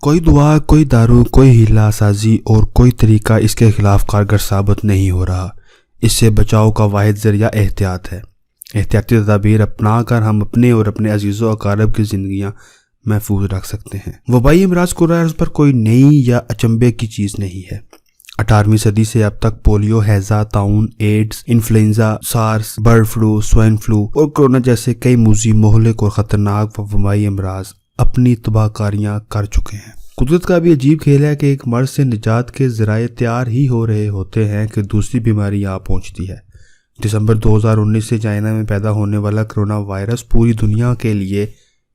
کوئی دعا، کوئی دارو، کوئی ہیلا سازی اور کوئی طریقہ اس کے خلاف کارگر ثابت نہیں ہو رہا۔ اس سے بچاؤ کا واحد ذریعہ احتیاط ہے۔ احتیاطی تدابیر اپنا کر ہم اپنے اور اپنے عزیزوں و اقارب کی زندگیاں محفوظ رکھ سکتے ہیں۔ وبائی امراض کورونا پر کوئی نئی یا اچنبے کی چیز نہیں ہے۔ 18ویں صدی سے اب تک پولیو، ہیضہ، طاعون، ایڈز، انفلوئنزا، سارس، برڈ فلو، سوائن فلو اور کورونا جیسے کئی موذی، مہلک اور خطرناک وبائی امراض اپنی تباہ کاریاں کر چکے ہیں۔ قدرت کا بھی عجیب کھیل ہے کہ ایک مرض سے نجات کے ذرائع تیار ہی ہو رہے ہوتے ہیں کہ دوسری بیماری آ پہنچتی ہے۔ دسمبر 2019 سے چائنا میں پیدا ہونے والا کرونا وائرس پوری دنیا کے لیے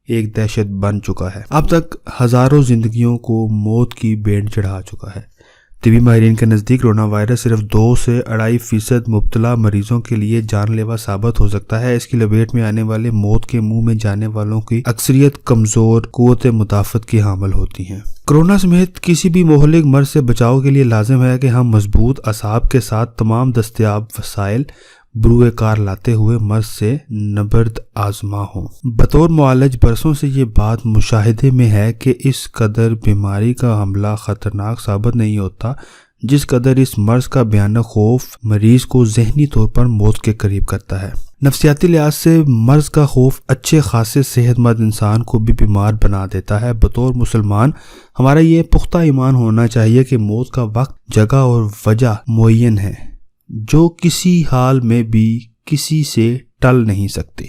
ایک دہشت بن چکا ہے۔ اب تک ہزاروں زندگیوں کو موت کی بینڈ چڑھا چکا ہے۔ طبی ماہرین کے نزدیک کرونا وائرس صرف 2 سے 2.5% مبتلا مریضوں کے لیے جان لیوا ثابت ہو سکتا ہے۔ اس کی لپیٹ میں آنے والے موت کے منہ میں جانے والوں کی اکثریت کمزور قوت مدافعت کی حامل ہوتی ہیں۔ کرونا سمیت کسی بھی مہلک مرض سے بچاؤ کے لیے لازم ہے کہ ہم مضبوط اعصاب کے ساتھ تمام دستیاب وسائل بروئے کار لاتے ہوئے مرض سے نبرد آزما ہوں۔ بطور معالج برسوں سے یہ بات مشاہدے میں ہے کہ اس قدر بیماری کا حملہ خطرناک ثابت نہیں ہوتا جس قدر اس مرض کا بھیانک خوف مریض کو ذہنی طور پر موت کے قریب کرتا ہے۔ نفسیاتی لحاظ سے مرض کا خوف اچھے خاصے صحت مند انسان کو بھی بیمار بنا دیتا ہے۔ بطور مسلمان ہمارا یہ پختہ ایمان ہونا چاہیے کہ موت کا وقت، جگہ اور وجہ معین ہے جو کسی حال میں بھی کسی سے ٹل نہیں سکتے۔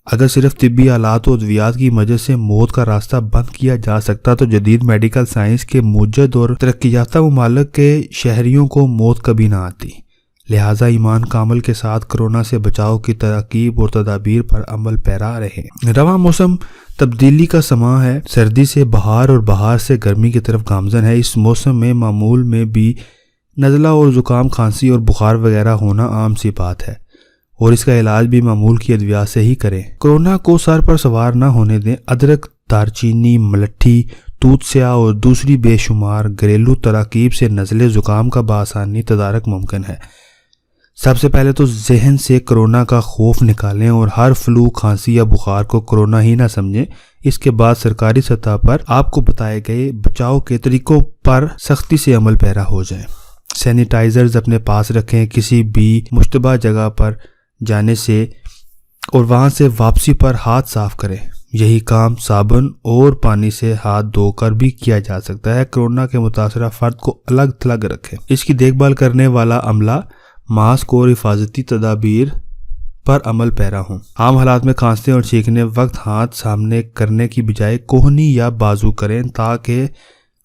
اگر صرف طبی آلات و ادویات کی مدد سے موت کا راستہ بند کیا جا سکتا تو جدید میڈیکل سائنس کے موجد اور ترقی یافتہ ممالک کے شہریوں کو موت کبھی نہ آتی۔ لہٰذا ایمان کامل کے ساتھ کرونا سے بچاؤ کی تراکیب اور تدابیر پر عمل پیرا رہے۔ رواں موسم تبدیلی کا سماں ہے۔ سردی سے بہار اور بہار سے گرمی کی طرف گامزن ہے۔ اس موسم میں معمول میں بھی نزلہ اور زکام، کھانسی اور بخار وغیرہ ہونا عام سی بات ہے اور اس کا علاج بھی معمول کی ادویات سے ہی کریں۔ کرونا کو سر پر سوار نہ ہونے دیں۔ ادرک، دارچینی، ملٹھی، توت سیاہ اور دوسری بے شمار گھریلو تراکیب سے نزلے زکام کا بآسانی تدارک ممکن ہے۔ سب سے پہلے تو ذہن سے کرونا کا خوف نکالیں اور ہر فلو، کھانسی یا بخار کو کرونا ہی نہ سمجھیں۔ اس کے بعد سرکاری سطح پر آپ کو بتائے گئے بچاؤ کے طریقوں پر سختی سے عمل پیرا ہو جائیں۔ سینیٹائزرز اپنے پاس رکھیں۔ کسی بھی مشتبہ جگہ پر جانے سے اور وہاں سے واپسی پر ہاتھ صاف کریں۔ یہی کام صابن اور پانی سے ہاتھ دھو کر بھی کیا جا سکتا ہے۔ کرونا کے متاثرہ فرد کو الگ تھلگ رکھیں۔ اس کی دیکھ بھال کرنے والا عملہ ماسک اور حفاظتی تدابیر پر عمل پیرا ہوں۔ عام حالات میں کھانستے اور چھینکنے وقت ہاتھ سامنے کرنے کی بجائے کوہنی یا بازو کریں تاکہ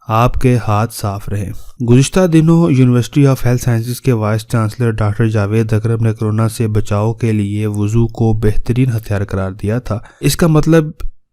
آپ کے ہاتھ صاف رہیں۔ گزشتہ دنوں یونیورسٹی آف ہیلتھ سائنسز کے وائس چانسلر ڈاکٹر جاوید اکرم نے کرونا سے بچاؤ کے لیے وضو کو بہترین ہتھیار قرار دیا تھا۔ اس کا مطلب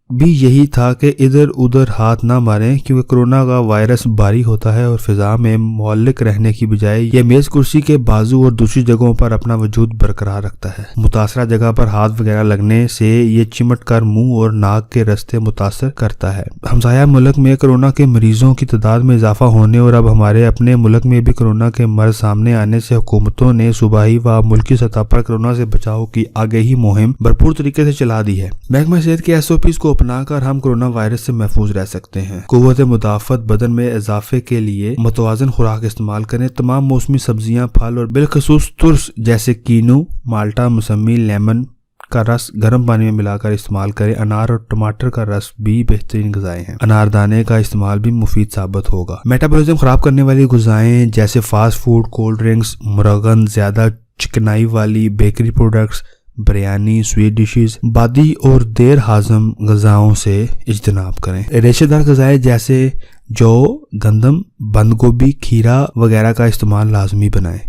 بھی یہی تھا کہ ادھر ادھر ہاتھ نہ ماریں کیونکہ کرونا کا وائرس بھاری ہوتا ہے اور فضا میں معلق رہنے کی بجائے یہ میز کرسی کے بازو اور دوسری جگہوں پر اپنا وجود برقرار رکھتا ہے۔ متاثرہ جگہ پر ہاتھ وغیرہ لگنے سے یہ چمٹ کر منہ اور ناک کے رستے متاثر کرتا ہے۔ ہمسایہ ملک میں کرونا کے مریضوں کی تعداد میں اضافہ ہونے اور اب ہمارے اپنے ملک میں بھی کرونا کے مرض سامنے آنے سے حکومتوں نے صوبائی و ملکی سطح پر کرونا سے بچاؤ کی آگہی مہم بھرپور طریقے سے چلا دی ہے۔ محکمہ صحت کے SOPs کو اپنا کر ہم کرونا وائرس سے محفوظ رہ سکتے ہیں۔ قوت مدافعت بدن میں اضافے کے لیے متوازن خوراک استعمال کریں۔ تمام موسمی سبزیاں، پھل اور بالخصوص ترش جیسے کینو، مالٹا، موسمی، لیمن کا رس گرم پانی میں ملا کر استعمال کریں۔ انار اور ٹماٹر کا رس بھی بہترین غذائیں ہیں۔ انار دانے کا استعمال بھی مفید ثابت ہوگا۔ میٹابولزم خراب کرنے والی غذائیں جیسے فاسٹ فوڈ، کولڈ ڈرنکس، مرغن، زیادہ چکنائی والی bakery products, biryani, sweet dishes, بادی اور دیر ہاضم غذاؤں سے اجتناب کریں۔ ریشے دار غذائیں جیسے جو، گندم، بند گوبھی، کھیرا وغیرہ کا استعمال لازمی بنائیں۔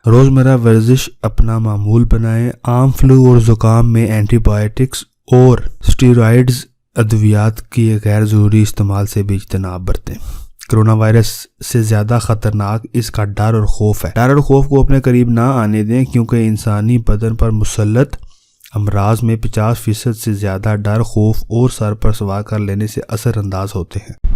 روزمرہ ورزش اپنا معمول بنائیں۔ عام فلو اور زکام میں اینٹی بائیوٹکس اور سٹیرائڈز ادویات کی غیر ضروری استعمال سے بھی اجتناب برتیں۔ کرونا وائرس سے زیادہ خطرناک اس کا ڈر اور خوف ہے۔ ڈر اور خوف کو اپنے قریب نہ آنے دیں کیونکہ انسانی بدن پر مسلط امراض میں 50% سے زیادہ ڈر، خوف اور سر پر سوار کر لینے سے اثر انداز ہوتے ہیں۔